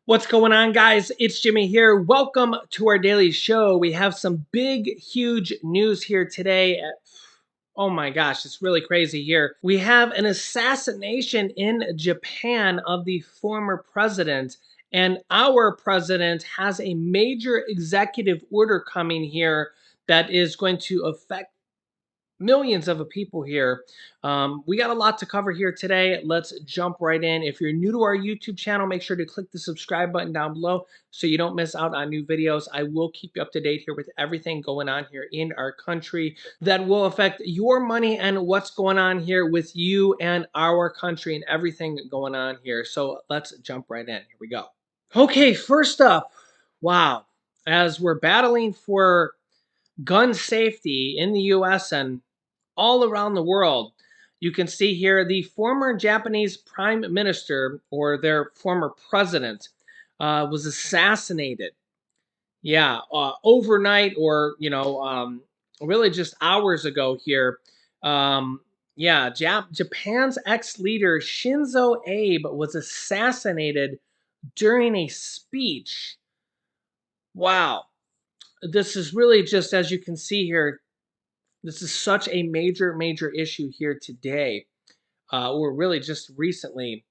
What's going on, guys? It's Jimmy here. Welcome to our daily show. We have some big, huge news here today. Oh my gosh, it's really crazy here. We have an assassination in Japan of the former president, and our president has a major executive order coming here that is going to affect millions of people here. We got a lot to cover here today. Let's jump right in. If you're new to our YouTube channel, make sure to click the subscribe button down below so you don't miss out on new videos. I will keep you up to date here with everything going on here in our country that will affect your money and what's going on here with you and our country and everything going on here. So let's jump right in. Here we go. Okay, first up, wow. As we're battling for gun safety in the US and all around the world. You can see here the former Japanese prime minister, or their former president, was assassinated. Yeah, overnight, or really just hours ago here. Yeah, Japan's ex-leader Shinzo Abe was assassinated during a speech. Wow, this is really just, as you can see here, this is such a major, major issue here today, or really just recently.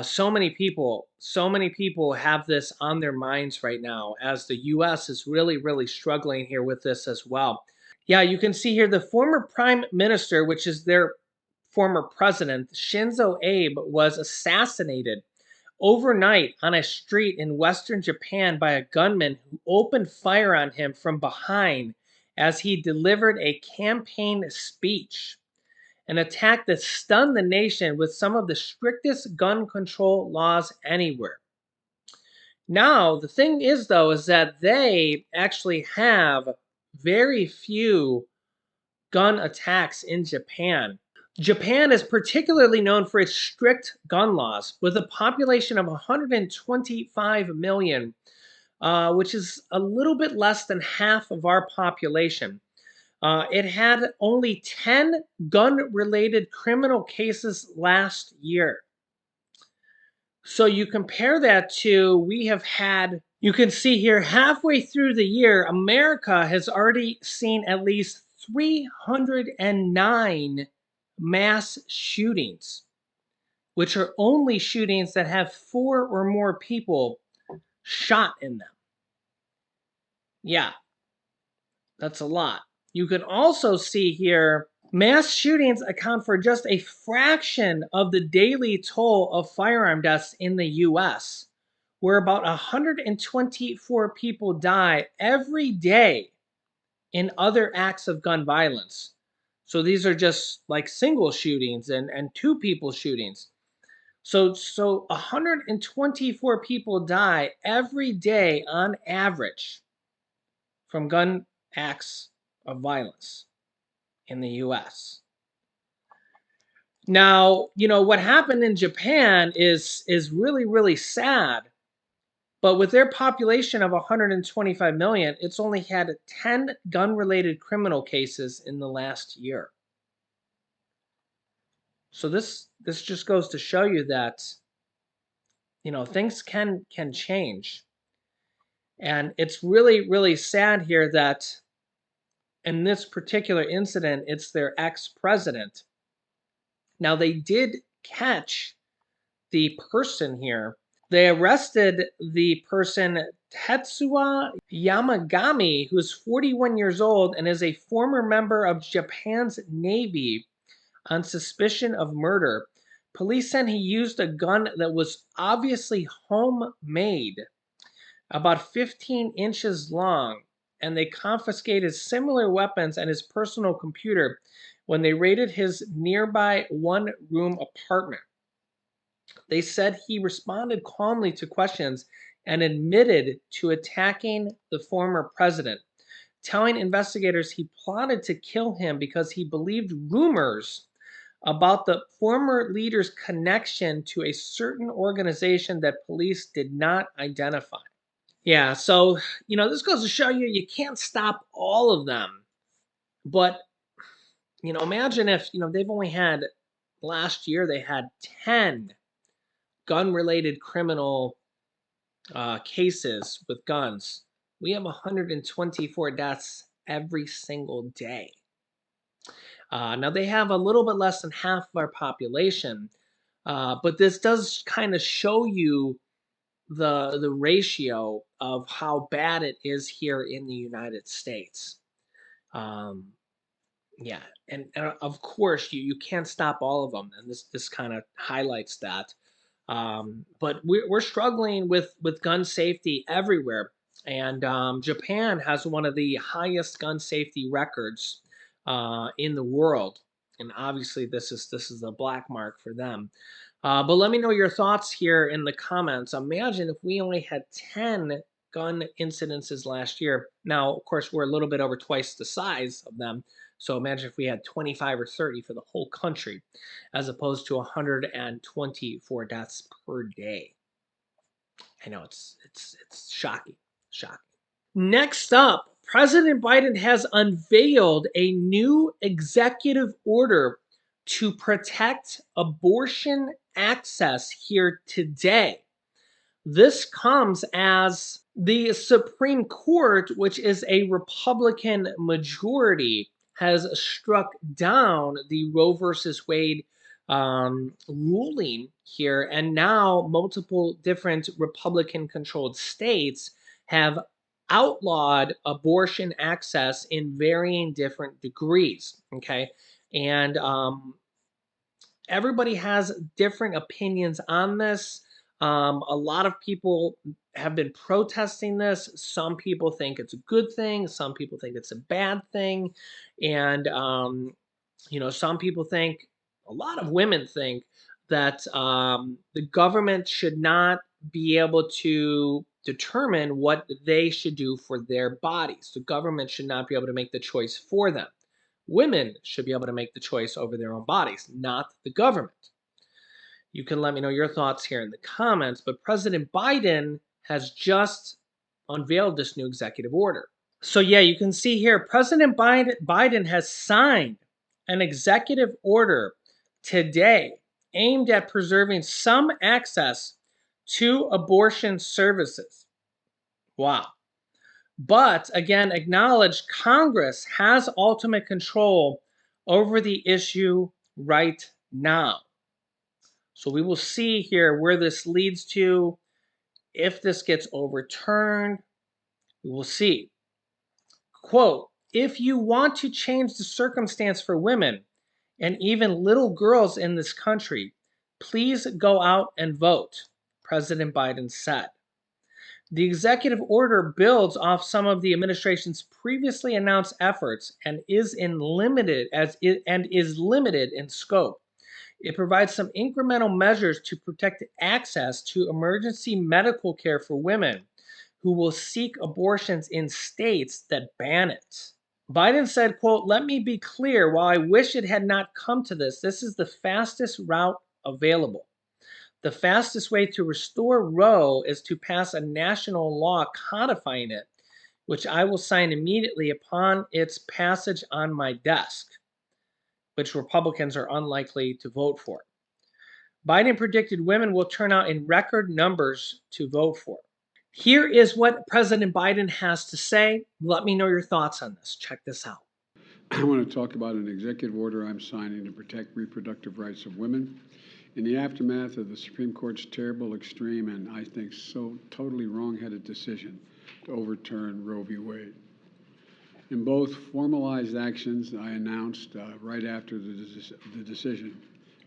So many people have this on their minds right now, as the U.S. is really, really struggling here with this as well. Yeah, you can see here the former prime minister, which is their former president, Shinzo Abe, was assassinated overnight on a street in western Japan by a gunman who opened fire on him from behind as he delivered a campaign speech. An attack that stunned the nation with some of the strictest gun control laws anywhere. Now, the thing is, though, is that they actually have very few gun attacks in Japan. Japan is particularly known for its strict gun laws, with a population of 125 million, which is a little bit less than half of our population. It had only 10 gun-related criminal cases last year. So you compare that to, we have had, you can see here, halfway through the year, America has already seen at least 309 mass shootings, which are only shootings that have 4 or more people shot in them. Yeah, that's a lot. You can also see here, mass shootings account for just a fraction of the daily toll of firearm deaths in the US, where about 124 people die every day in other acts of gun violence. So these are just like single shootings and two people shootings. So 124 people die every day on average from gun acts of violence in the US. Now, what happened in Japan is really, really sad. But with their population of 125 million, it's only had 10 gun-related criminal cases in the last year. So this just goes to show you that things can change. And it's really, really sad here that in this particular incident, it's their ex-president. Now, they did catch the person here. They arrested the person, Tetsuya Yamagami, who's 41 years old and is a former member of Japan's Navy, on suspicion of murder. Police said he used a gun that was obviously homemade, about 15 inches long, and they confiscated similar weapons and his personal computer when they raided his nearby one-room apartment. They said he responded calmly to questions and admitted to attacking the former president, telling investigators he plotted to kill him because he believed rumors about the former leader's connection to a certain organization that police did not identify. Yeah, so, this goes to show you, you can't stop all of them. But, imagine if, they've only had, last year they had 10 gun-related criminal cases with guns. We have 124 deaths every single day. Now they have a little bit less than half of our population, but this does kind of show you the ratio of how bad it is here in the United States. Um, yeah, and of course you can't stop all of them, and this kind of highlights that. But we're struggling with gun safety everywhere, and Japan has one of the highest gun safety records in the world, and obviously this is a black mark for them. But let me know your thoughts here in the comments. Imagine if we only had 10 gun incidences last year. Now, of course, we're a little bit over twice the size of them. So imagine if we had 25 or 30 for the whole country, as opposed to 124 deaths per day. I know it's shocking, shocking. Next up, President Biden has unveiled a new executive order to protect abortion access here today. This comes as the Supreme Court, which is a Republican majority, has struck down the Roe versus Wade ruling here. And now multiple different Republican controlled states have outlawed abortion access in varying different degrees. Okay. And everybody has different opinions on this. A lot of people have been protesting this. Some people think it's a good thing. Some people think it's a bad thing. And, some people think, a lot of women think that the government should not be able to determine what they should do for their bodies. The government should not be able to make the choice for them. Women should be able to make the choice over their own bodies, not the government. You can let me know your thoughts here in the comments, but President Biden has just unveiled this new executive order. So, yeah, you can see here President Biden has signed an executive order today aimed at preserving some access to abortion services. Wow. But again, acknowledge Congress has ultimate control over the issue right now. So we will see here where this leads to. If this gets overturned, we will see. Quote, if you want to change the circumstance for women and even little girls in this country, please go out and vote, President Biden said. The executive order builds off some of the administration's previously announced efforts and is limited in scope. It provides some incremental measures to protect access to emergency medical care for women who will seek abortions in states that ban it. Biden said, quote, let me be clear, while I wish it had not come to this, this is the fastest route available. The fastest way to restore Roe is to pass a national law codifying it, which I will sign immediately upon its passage on my desk, which Republicans are unlikely to vote for. Biden predicted women will turn out in record numbers to vote for. Here is what President Biden has to say. Let me know your thoughts on this. Check this out. I want to talk about an executive order I'm signing to protect reproductive rights of women. In the aftermath of the Supreme Court's terrible, extreme, and I think so totally wrong-headed decision to overturn Roe v. Wade. In both formalized actions I announced right after the decision,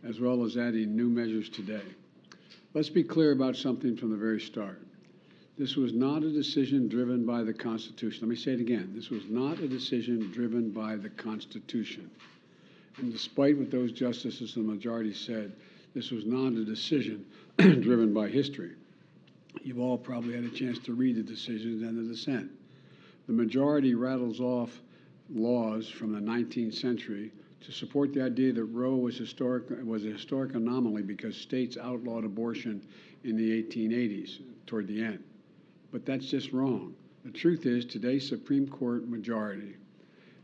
as well as adding new measures today. Let's be clear about something from the very start. This was not a decision driven by the Constitution. Let me say it again. This was not a decision driven by the Constitution. And despite what those justices in the majority said, this was not a decision driven by history. You've all probably had a chance to read the decisions and the dissent. The majority rattles off laws from the 19th century to support the idea that Roe was a historic anomaly because states outlawed abortion in the 1880s, toward the end. But that's just wrong. The truth is, today's Supreme Court majority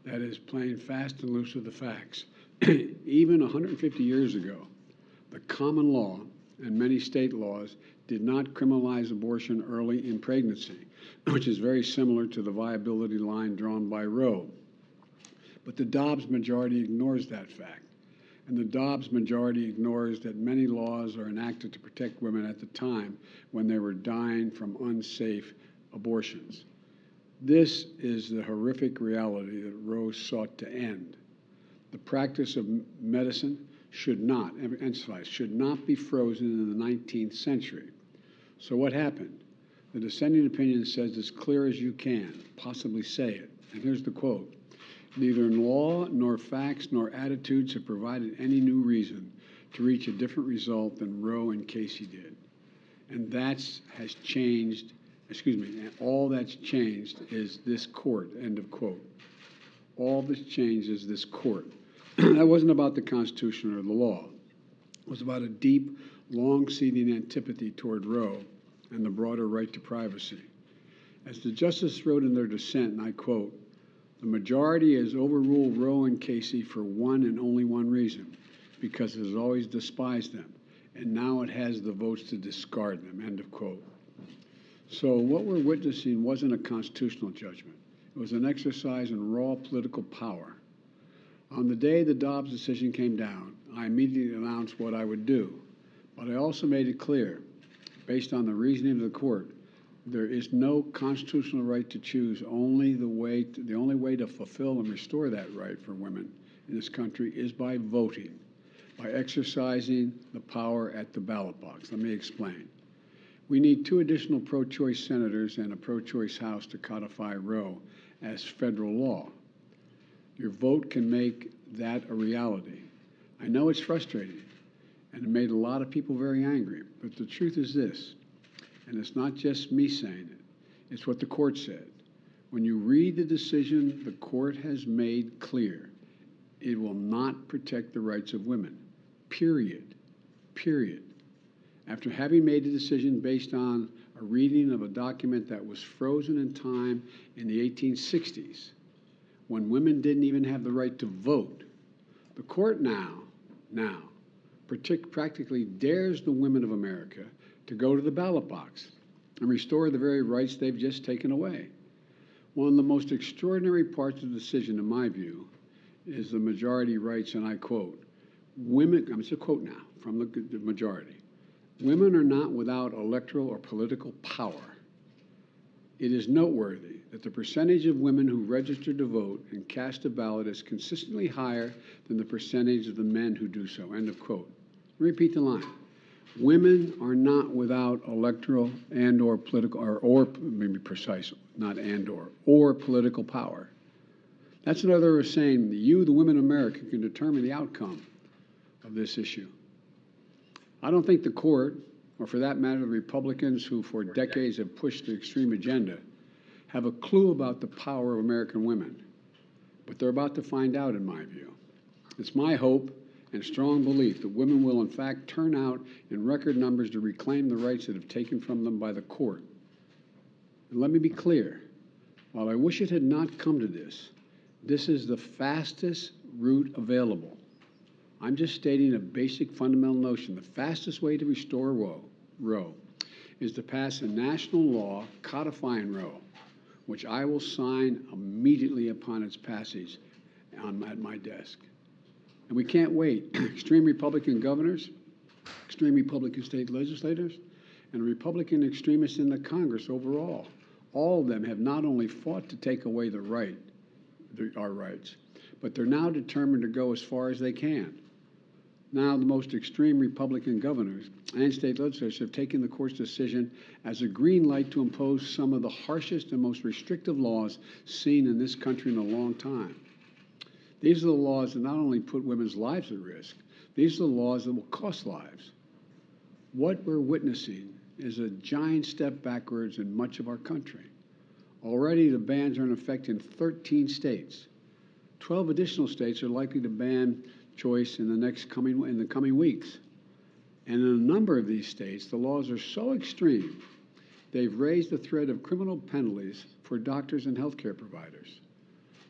that is playing fast and loose with the facts, even 150 years ago, the common law and many state laws did not criminalize abortion early in pregnancy, which is very similar to the viability line drawn by Roe. But the Dobbs majority ignores that fact. And the Dobbs majority ignores that many laws are enacted to protect women at the time when they were dying from unsafe abortions. This is the horrific reality that Roe sought to end. The practice of medicine should not, emphasize, should not be frozen in the 19th century. So what happened? The dissenting opinion says as clear as you can possibly say it. And here's the quote. Neither law nor facts nor attitudes have provided any new reason to reach a different result than Roe and Casey did. And has changed, and all that's changed is this court, end of quote. All that's changed is this court. That wasn't about the Constitution or the law. It was about a deep, long-seating antipathy toward Roe and the broader right to privacy. As the justices wrote in their dissent, and I quote, the majority has overruled Roe and Casey for one and only one reason, because it has always despised them, and now it has the votes to discard them, end of quote. So what we're witnessing wasn't a constitutional judgment. It was an exercise in raw political power. On the day the Dobbs decision came down, I immediately announced what I would do, but I also made it clear, based on the reasoning of the court, there is no constitutional right to choose. The only way to fulfill and restore that right for women in this country is by voting, by exercising the power at the ballot box. Let me explain. We need 2 additional pro-choice senators and a pro-choice House to codify Roe as federal law. Your vote can make that a reality. I know it's frustrating, and it made a lot of people very angry, but the truth is this, and it's not just me saying it, it's what the court said. When you read the decision the court has made clear, it will not protect the rights of women, period. After having made a decision based on a reading of a document that was frozen in time in the 1860s, when women didn't even have the right to vote, the court now practically dares the women of America to go to the ballot box and restore the very rights they've just taken away. One of the most extraordinary parts of the decision, in my view, is the majority writes, and I quote, it's a quote now from the majority, women are not without electoral or political power. It is noteworthy that the percentage of women who register to vote and cast a ballot is consistently higher than the percentage of the men who do so, end of quote. Repeat the line. Women are not without electoral and or political, or maybe precise, not and or political power. That's another way of saying that you, the women of America, can determine the outcome of this issue. I don't think the court, or for that matter, the Republicans who for decades have pushed the extreme agenda, have a clue about the power of American women. But they're about to find out, in my view. It's my hope and strong belief that women will, in fact, turn out in record numbers to reclaim the rights that have taken from them by the court. And let me be clear. While I wish it had not come to this, this is the fastest route available. I'm just stating a basic fundamental notion. The fastest way to restore Roe is to pass a national law codifying Roe, which I will sign immediately upon its passage at my desk. And we can't wait. Extreme Republican governors, extreme Republican state legislators, and Republican extremists in the Congress overall, all of them have not only fought to take away our rights, but they're now determined to go as far as they can. Now, the most extreme Republican governors and state legislators have taken the court's decision as a green light to impose some of the harshest and most restrictive laws seen in this country in a long time. These are the laws that not only put women's lives at risk, these are the laws that will cost lives. What we're witnessing is a giant step backwards in much of our country. Already the bans are in effect in 13 states. 12 additional states are likely to ban choice in the coming weeks. And in a number of these states, the laws are so extreme, they've raised the threat of criminal penalties for doctors and healthcare providers.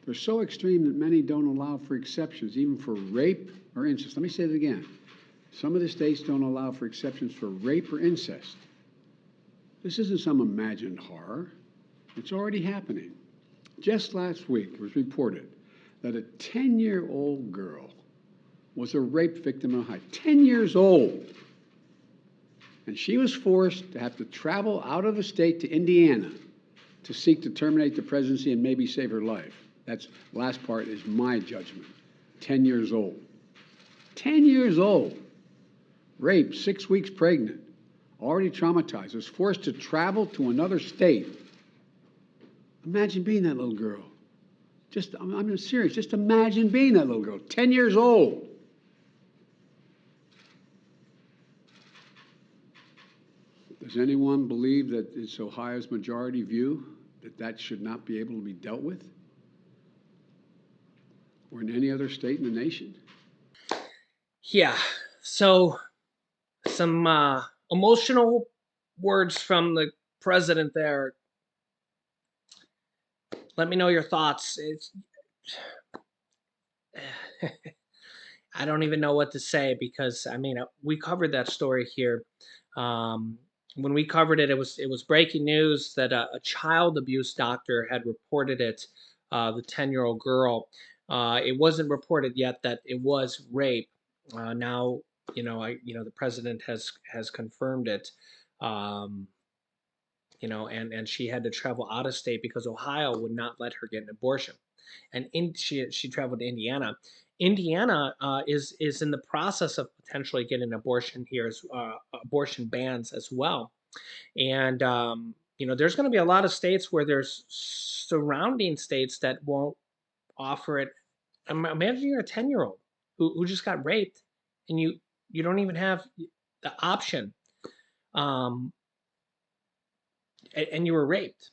They're so extreme that many don't allow for exceptions, even for rape or incest. Let me say it again. Some of the states don't allow for exceptions for rape or incest. This isn't some imagined horror. It's already happening. Just last week, it was reported that a 10-year-old girl was a rape victim in Ohio. 10 years old. And she was forced to have to travel out of the state to Indiana to seek to terminate the presidency and maybe save her life. That's last part is my judgment. 10 years old. 10 years old. Raped, 6 weeks pregnant, already traumatized, was forced to travel to another state. Imagine being that little girl. I'm serious. Just imagine being that little girl, 10 years old. Does anyone believe that it's Ohio's majority view that that should not be able to be dealt with? Or in any other state in the nation? Yeah. So some emotional words from the president there. Let me know your thoughts. I don't even know what to say because I mean we covered that story here. Um, when we covered it, it was breaking news that a child abuse doctor had reported it. The 10-year-old girl. It wasn't reported yet that it was rape. Now the president has confirmed it. Um, and she had to travel out of state because Ohio would not let her get an abortion, and she traveled to Indiana. Indiana is in the process of potentially getting an abortion here as abortion bans as well, and there's going to be a lot of states where there's surrounding states that won't offer it. Imagine you're a 10-year-old who just got raped, and you don't even have the option, um, and you were raped.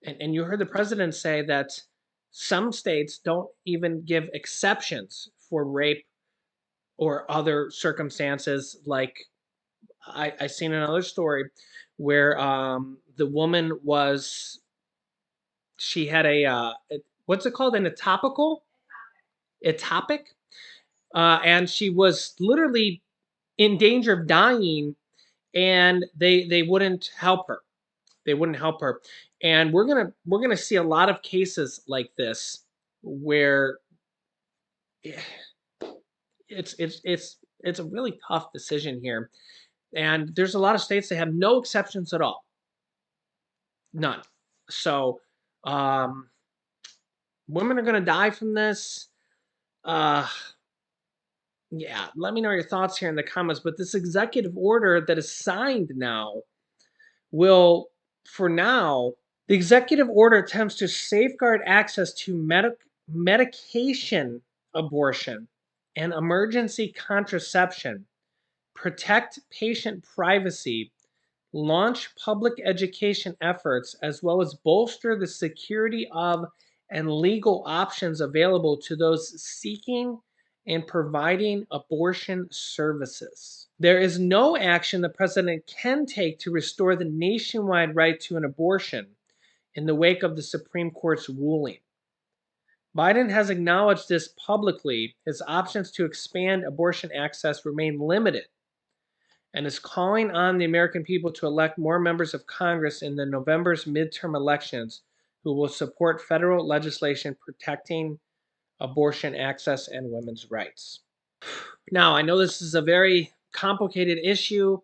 And you heard the president say that some states don't even give exceptions for rape or other circumstances. Like I seen another story where the woman she had what's it called, an ectopic, and she was literally in danger of dying, and they wouldn't help her. They wouldn't help her. And we're gonna see a lot of cases like this where eh, it's a really tough decision here. And there's a lot of states that have no exceptions at all. None. So um women are gonna die from this. Uh yeah, let me know your thoughts here in the comments. But this executive order that is signed now will, for now, the executive order attempts to safeguard access to medication abortion and emergency contraception, protect patient privacy, launch public education efforts, as well as bolster the security of and legal options available to those seeking and providing abortion services. There is no action the president can take to restore the nationwide right to an abortion in the wake of the Supreme Court's ruling. Biden has acknowledged this publicly. His options to expand abortion access remain limited and is calling on the American people to elect more members of Congress in the November's midterm elections who will support federal legislation protecting abortion access and women's rights. Now, I know this is a very complicated issue.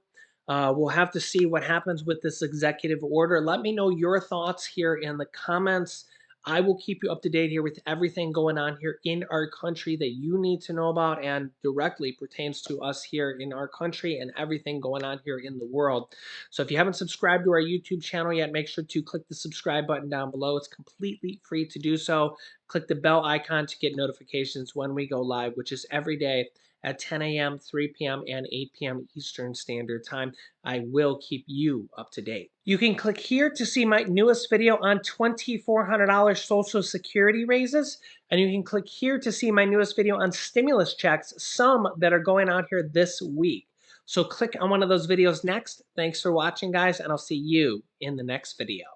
We'll have to see what happens with this executive order. Let me know your thoughts here in the comments. I will keep you up to date here with everything going on here in our country that you need to know about and directly pertains to us here in our country and everything going on here in the world. So if you haven't subscribed to our YouTube channel yet, make sure to click the subscribe button down below. It's completely free to do so. Click the bell icon to get notifications when we go live, which is every day at 10 a.m., 3 p.m., and 8 p.m. Eastern Standard Time. I will keep you up to date. You can click here to see my newest video on $2,400 Social Security raises, and you can click here to see my newest video on stimulus checks, some that are going out here this week. So click on one of those videos next. Thanks for watching, guys, and I'll see you in the next video.